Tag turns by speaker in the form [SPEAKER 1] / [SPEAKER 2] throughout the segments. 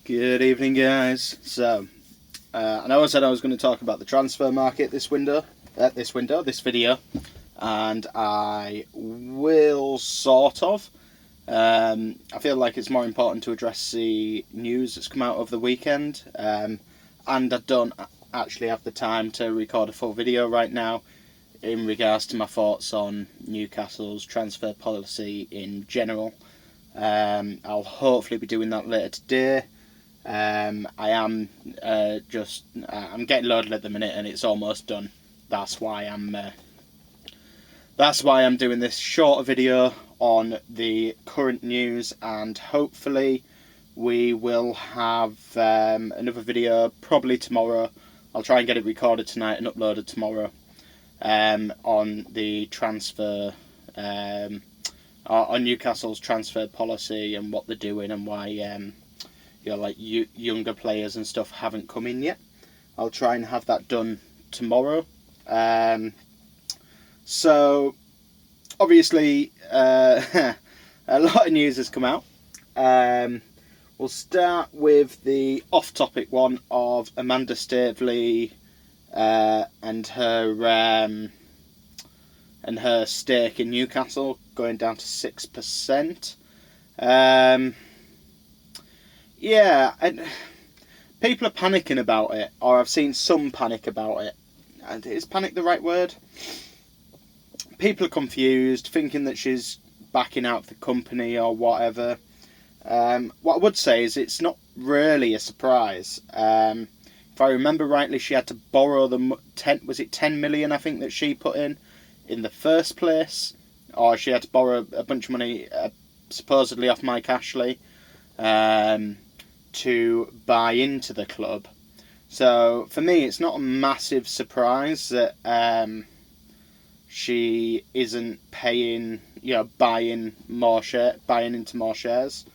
[SPEAKER 1] Good evening, guys. So, I know I said I was going to talk about the transfer market this video, and I will sort of. I feel like it's more important to address the news that's come out over the weekend, and I don't actually have the time to record a full video right now in regards to my thoughts on Newcastle's transfer policy in general. I'll hopefully be doing that later today. I'm getting loaded at the minute and it's almost done. That's why I'm doing this shorter video on the current news, and hopefully we will have another video probably tomorrow. I'll try and get it recorded tonight and uploaded tomorrow on the transfer on Newcastle's transfer policy and what they're doing and why younger players and stuff haven't come in yet. I'll try and have that done tomorrow. So obviously a lot of news has come out. We'll start with the off-topic one of Amanda Staveley and her stake in Newcastle going down to 6%. Yeah, and people are panicking about it, or I've seen some panic about it. And is panic the right word? People are confused, thinking that she's backing out of the company or whatever. What I would say is it's not really a surprise. If I remember rightly, she had to borrow the 10 million, I think, that she put in the first place, or she had to borrow a bunch of money supposedly off Mike Ashley to buy into the club. So for me, it's not a massive surprise that she isn't paying, buying into more shares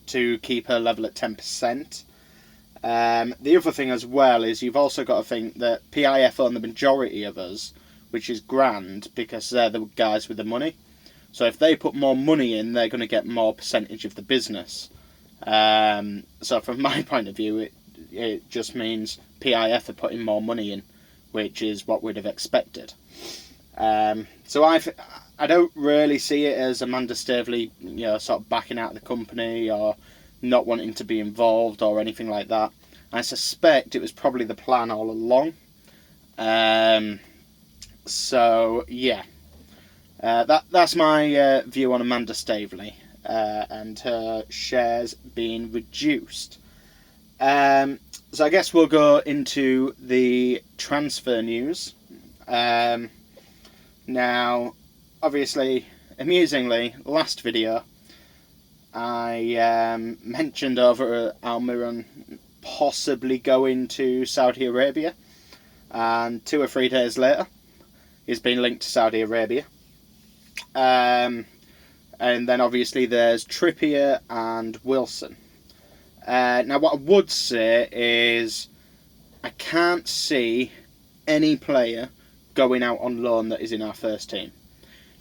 [SPEAKER 1] to keep her level at 10%. The other thing as well is you've also got to think that PIF own the majority of us, which is grand because they're the guys with the money. So if they put more money in, they're going to get more percentage of the business. So from my point of view, it just means PIF are putting more money in, which is what we'd have expected. So I don't really see it as Amanda Staveley, sort of backing out of the company or not wanting to be involved or anything like that. I suspect it was probably the plan all along. So yeah. That's my view on Amanda Staveley and her shares being reduced. So I guess we'll go into the transfer news. Now, obviously, amusingly, last video I mentioned over almiron possibly going to Saudi Arabia, and 2 or 3 days later he's been linked to Saudi Arabia. And then obviously there's Trippier and Wilson. Now what I would say is I can't see any player going out on loan that is in our first team.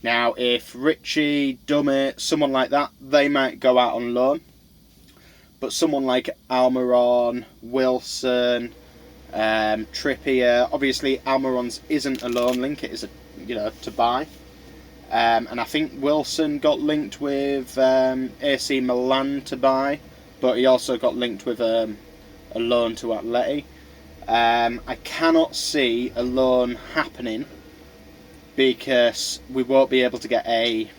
[SPEAKER 1] Now if Richie, Dummy, someone like that, they might go out on loan. But someone like almiron, Wilson, Trippier, obviously almiron's isn't a loan link, it is to buy. And I think Wilson got linked with AC Milan to buy, but he also got linked with a loan to Atleti. I cannot see a loan happening because we won't be able to get a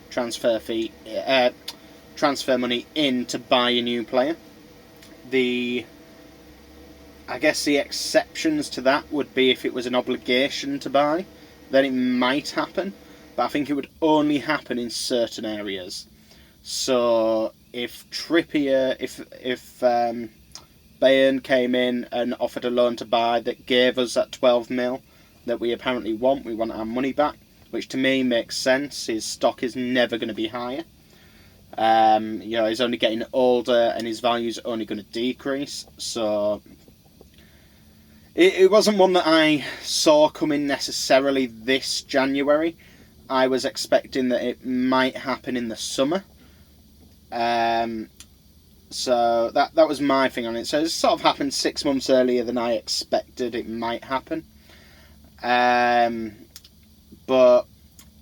[SPEAKER 1] transfer money in to buy a new player. I guess the exceptions to that would be if it was an obligation to buy, then it might happen. But I think it would only happen in certain areas. So if Trippier, if Bayern came in and offered a loan to buy that gave us that 12 mil that we apparently want, we want our money back, which to me makes sense. His stock is never going to be higher. He's only getting older and his value is only going to decrease. So it wasn't one that I saw coming necessarily this January. I was expecting that it might happen in the summer. So that was my thing on it. So it sort of happened 6 months earlier than I expected it might happen. But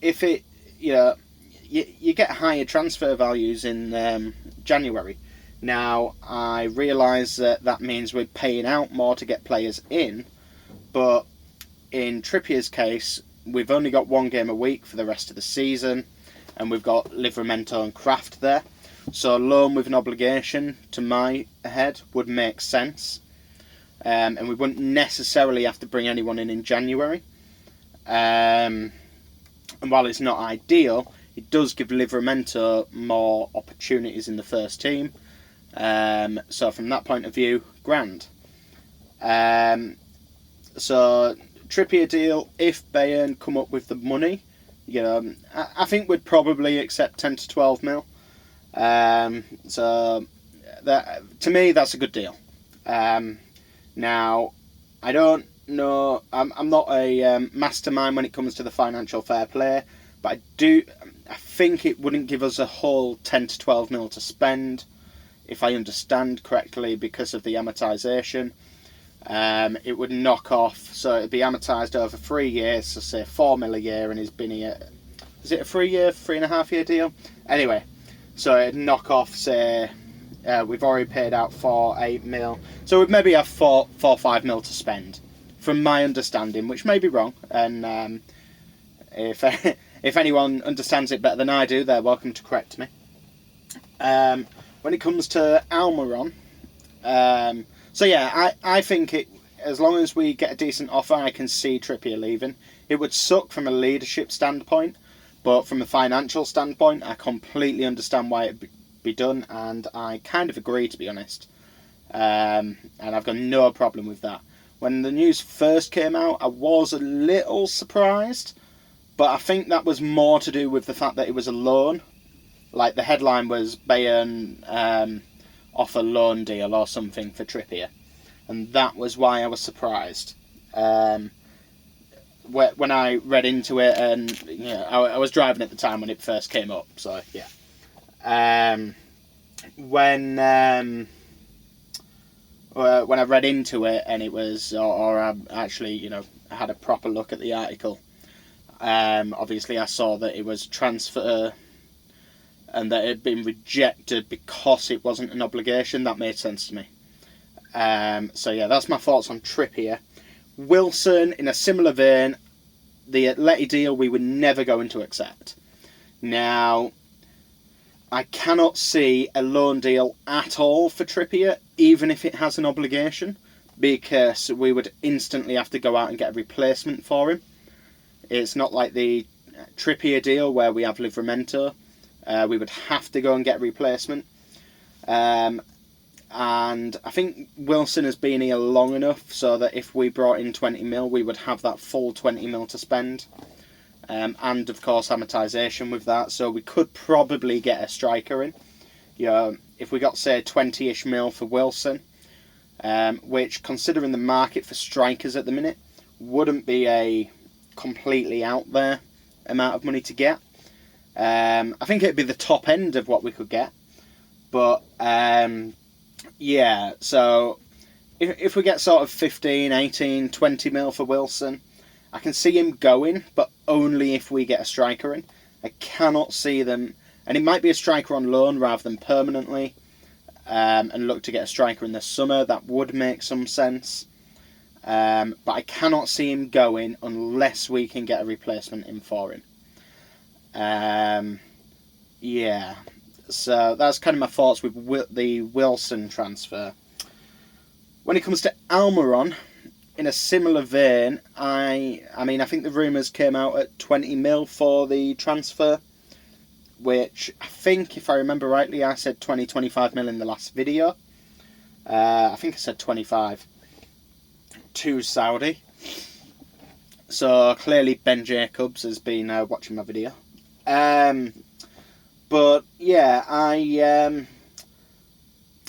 [SPEAKER 1] if it, you get higher transfer values in January. Now, I realise that means we're paying out more to get players in, but in Trippier's case, we've only got 1 game a week for the rest of the season, and we've got Livramento and Kraft there. So a loan with an obligation, to my head, would make sense. And we wouldn't necessarily have to bring anyone in January. And while it's not ideal, it does give Livramento more opportunities in the first team. So from that point of view, grand. So Trippier deal, if Bayern come up with the money, I think we'd probably accept 10 to 12 mil. So that, to me, that's a good deal. Now, I don't know, I'm not a mastermind when it comes to the financial fair play, but I think it wouldn't give us a whole 10 to 12 mil to spend, if I understand correctly, because of the amortisation. It would knock off, so it'd be amortised over 3 years, so say 4 mil a year, and he's been here, is it a 3.5 year deal? Anyway, so it'd knock off, say, we've already paid out 8 mil, so we'd maybe have 4 or 5 mil to spend, from my understanding, which may be wrong, and if anyone understands it better than I do, they're welcome to correct me. When it comes to Almiron, so yeah, I think as long as we get a decent offer, I can see Trippier leaving. It would suck from a leadership standpoint, but from a financial standpoint, I completely understand why it'd be done, and I kind of agree, to be honest. And I've got no problem with that. When the news first came out, I was a little surprised, but I think that was more to do with the fact that it was a loan. Like, the headline was Bayern offer loan deal or something for Trippier, and that was why I was surprised. When I read into it, and I was driving at the time when it first came up, so yeah. When I read into it, and it was, or I actually, had a proper look at the article, obviously I saw that it was transfer and that it had been rejected because it wasn't an obligation. That made sense to me. So yeah, that's my thoughts on Trippier. Wilson, in a similar vein, the Atleti deal we were never going to accept. Now, I cannot see a loan deal at all for Trippier, even if it has an obligation, because we would instantly have to go out and get a replacement for him. It's not like the Trippier deal where we have Livramento. We would have to go and get a replacement. And I think Wilson has been here long enough so that if we brought in 20 mil, we would have that full 20 mil to spend. And of course amortisation with that, so we could probably get a striker in. If we got, say, 20-ish mil for Wilson, which, considering the market for strikers at the minute, wouldn't be a completely out there amount of money to get. I think it'd be the top end of what we could get, but yeah, so if we get sort of 15, 18, 20 mil for Wilson, I can see him going, but only if we get a striker in. I cannot see them, and it might be a striker on loan rather than permanently, and look to get a striker in the summer. That would make some sense, but I cannot see him going unless we can get a replacement in for him. Yeah, so that's kind of my thoughts with the Wilson transfer. When it comes to Almiron, in a similar vein, I think the rumours came out at 20 mil for the transfer, which I think, if I remember rightly, I said 25 mil in the last video. I think I said 25 to Saudi. So clearly Ben Jacobs has been watching my video. But yeah, I'm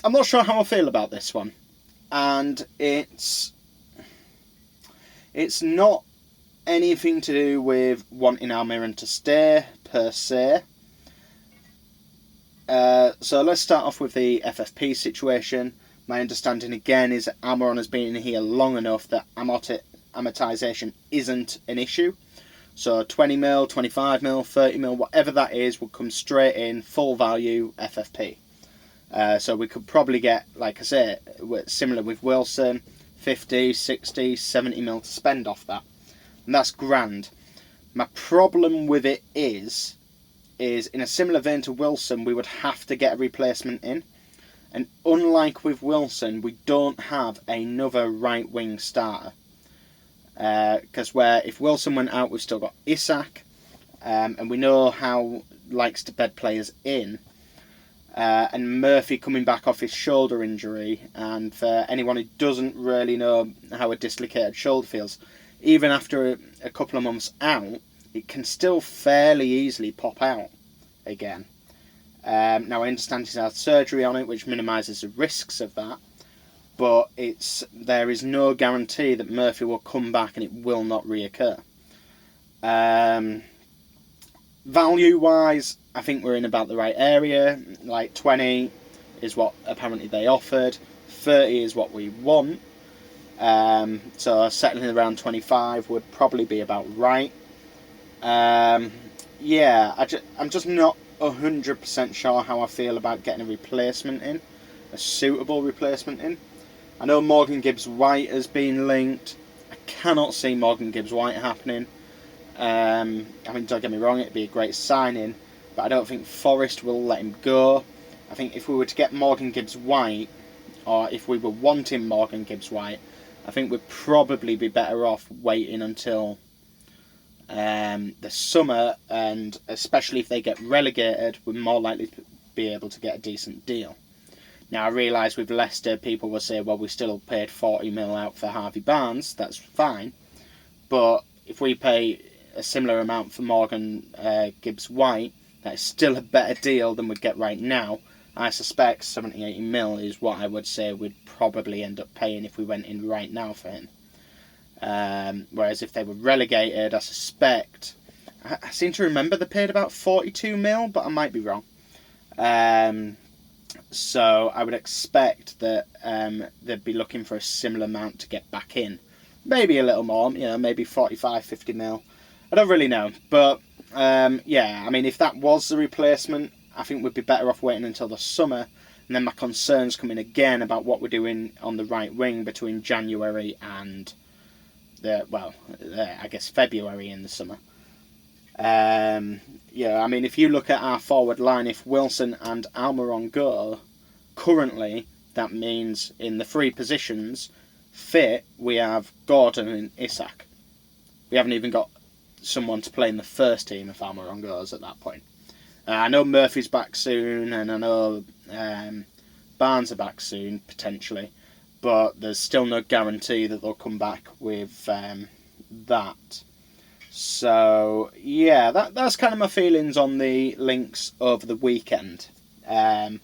[SPEAKER 1] not sure how I feel about this one, and it's not anything to do with wanting Almiron to stay per se. So let's start off with the FFP situation. My understanding again is that almiron has been in here long enough that amortization isn't an issue. So 20mm, 25mm, 30mm, whatever that is, will come straight in, full value FFP. So we could probably get, like I say, similar with Wilson, 50, 60, 70mm to spend off that. And that's grand. My problem with it is in a similar vein to Wilson, we would have to get a replacement in. And unlike with Wilson, we don't have another right wing starter. Because if Wilson went out, we've still got Isak, and we know how likes to bed players in. And Murphy coming back off his shoulder injury, and for anyone who doesn't really know how a dislocated shoulder feels, even after a couple of months out, it can still fairly easily pop out again. Now I understand he's had surgery on it, which minimises the risks of that, but there is no guarantee that Murphy will come back and it will not reoccur. Value-wise, I think we're in about the right area. Like 20 is what apparently they offered, 30 is what we want. So settling around 25 would probably be about right. Yeah, I'm just not 100% sure how I feel about getting a replacement in, a suitable replacement in. I know Morgan Gibbs-White has been linked. I cannot see Morgan Gibbs-White happening. I mean, don't get me wrong, it'd be a great signing, but I don't think Forest will let him go. I think if we were to get Morgan Gibbs-White, or if we were wanting Morgan Gibbs-White, I think we'd probably be better off waiting until the summer, and especially if they get relegated, we're more likely to be able to get a decent deal. Now I realise with Leicester, people will say, well, we still paid 40mm out for Harvey Barnes, that's fine, but if we pay a similar amount for Morgan Gibbs-White, that is still a better deal than we'd get right now. I suspect 70-80mm is what I would say we'd probably end up paying if we went in right now for him. Whereas if they were relegated, I suspect, I seem to remember they paid about 42mm, but I might be wrong. So I would expect that they'd be looking for a similar amount to get back in. Maybe a little more, maybe 45, 50mm. I don't really know. But yeah, I mean, if that was the replacement, I think we'd be better off waiting until the summer. And then my concerns come in again about what we're doing on the right wing between January and I guess February in the summer. Yeah, I mean, if you look at our forward line, if Wilson and Almiron go, currently that means in the three positions fit, we have Gordon and Isak. We haven't even got someone to play in the first team if Almiron goes at that point. I know Murphy's back soon, and I know Barnes are back soon, potentially, but there's still no guarantee that they'll come back with that. So yeah, that's kind of my feelings on the links over the weekend. I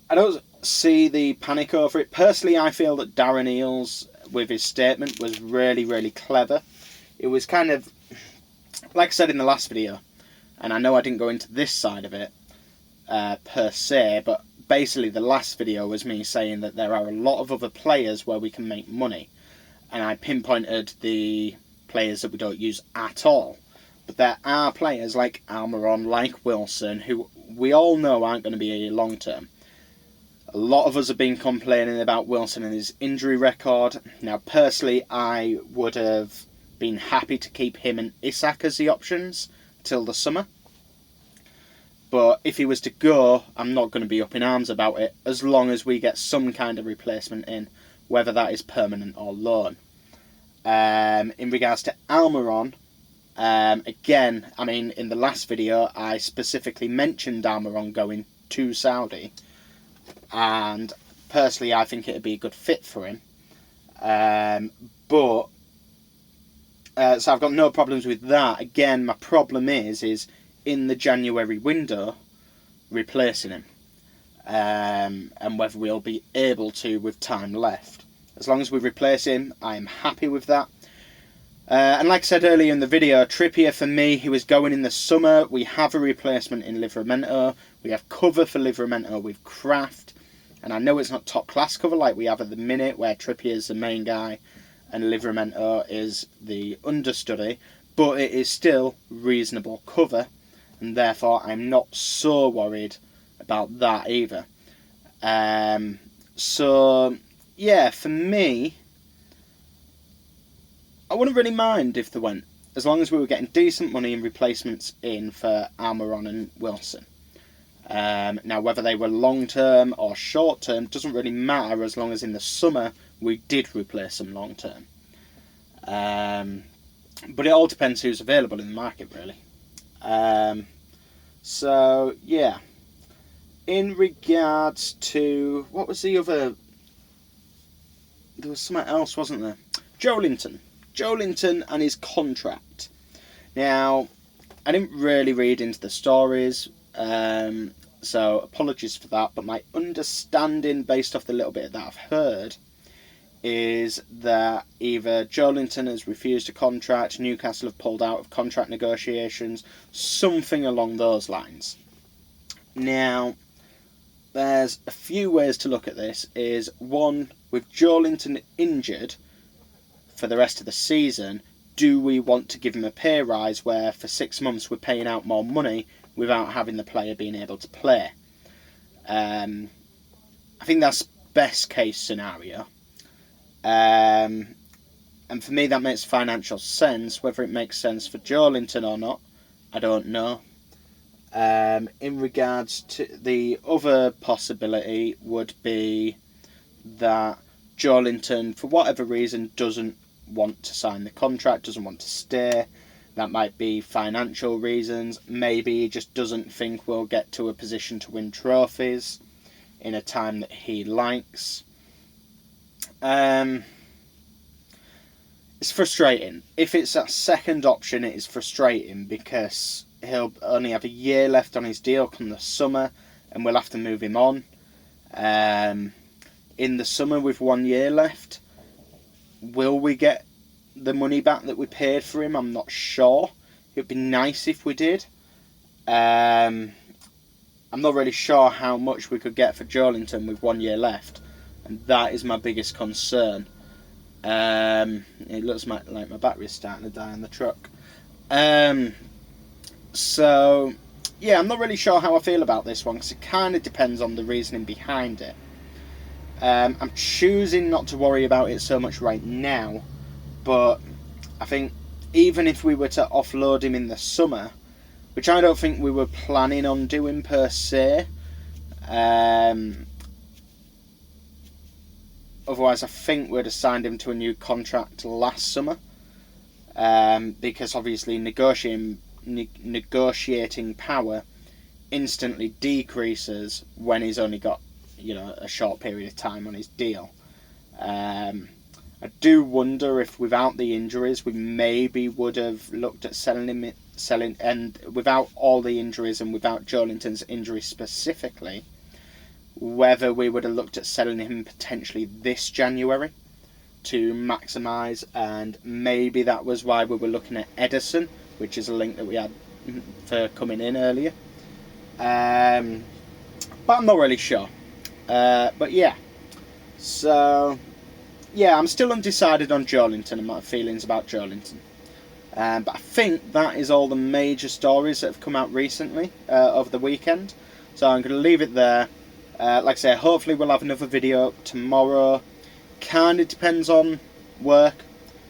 [SPEAKER 1] don't see the panic over it. Personally, I feel that Darren Eales, with his statement, was really, really clever. It was kind of, like I said in the last video, and I know I didn't go into this side of it per se, but basically the last video was me saying that there are a lot of other players where we can make money, and I pinpointed the players that we don't use at all. But there are players like Almiron, like Wilson, who we all know aren't going to be long term. A lot of us have been complaining about Wilson and his injury record. Now personally, I would have been happy to keep him and Isak as the options till the summer. But if he was to go, I'm not going to be up in arms about it, as long as we get some kind of replacement in, whether that is permanent or loan. In regards to Almiron, again, I mean, in the last video, I specifically mentioned Almiron going to Saudi, and personally, I think it would be a good fit for him. So I've got no problems with that. Again, my problem is in the January window, replacing him, and whether we'll be able to with time left. As long as we replace him, I am happy with that. And like I said earlier in the video, Trippier for me, he was going in the summer. We have a replacement in Livramento. We have cover for Livramento with Craft. And I know it's not top class cover like we have at the minute, where Trippier is the main guy and Livramento is the understudy. But it is still reasonable cover. And therefore I'm not so worried about that either. So, yeah, for me, I wouldn't really mind if they went, as long as we were getting decent money and replacements in for Almiron and Wilson. Now, whether they were long-term or short-term doesn't really matter, as long as in the summer we did replace them long-term. But it all depends who's available in the market, really. So, yeah. In regards to... what was the other... there was something else, wasn't there? Joelinton and his contract. Now, I didn't really read into the stories, so apologies for that, but my understanding, based off the little bit that I've heard, is that either Joelinton has refused a contract, Newcastle have pulled out of contract negotiations, something along those lines. Now, there's a few ways to look at this. Is one, with Joelinton injured for the rest of the season, do we want to give him a pay rise where for 6 months we're paying out more money without having the player being able to play? I think that's best case scenario. And for me that makes financial sense. Whether it makes sense for Joelinton or not, I don't know. In regards to the other possibility would be that Joelinton, for whatever reason, doesn't want to sign the contract, doesn't want to stay. That might be financial reasons. Maybe he just doesn't think we'll get to a position to win trophies in a time that he likes. It's frustrating. If it's that second option, it is frustrating because he'll only have a year left on his deal come the summer and we'll have to move him on. In the summer with 1 year left, will we get the money back that we paid for him? I'm not sure. It would be nice if we did. I'm not really sure how much we could get for Joelinton with 1 year left, and that is my biggest concern. It looks like my battery's starting to die on the truck. So, yeah, I'm not really sure how I feel about this one, because it kind of depends on the reasoning behind it. I'm choosing not to worry about it so much right now, but I think even if we were to offload him in the summer, which I don't think we were planning on doing per se, otherwise I think we'd have signed him to a new contract last summer, because obviously negotiating power instantly decreases when he's only got a short period of time on his deal. I do wonder if without the injuries we maybe would have looked at selling him, and without all the injuries and without Joelinton's injury specifically, whether we would have looked at selling him potentially this January to maximise, and maybe that was why we were looking at Edison, which is a link that we had for coming in earlier. But I'm not really sure. But yeah, so yeah, I'm still undecided on Joelinton and my feelings about Joelinton. But I think that is all the major stories that have come out recently over the weekend. So I'm going to leave it there. Like I say, hopefully we'll have another video tomorrow. Kind of depends on work.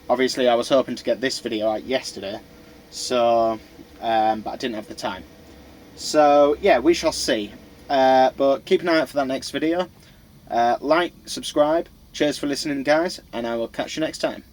[SPEAKER 1] Obviously I was hoping to get this video out yesterday, so but I didn't have the time. So yeah, we shall see. But keep an eye out for that next video. Like, subscribe. Cheers for listening, guys, and I will catch you next time.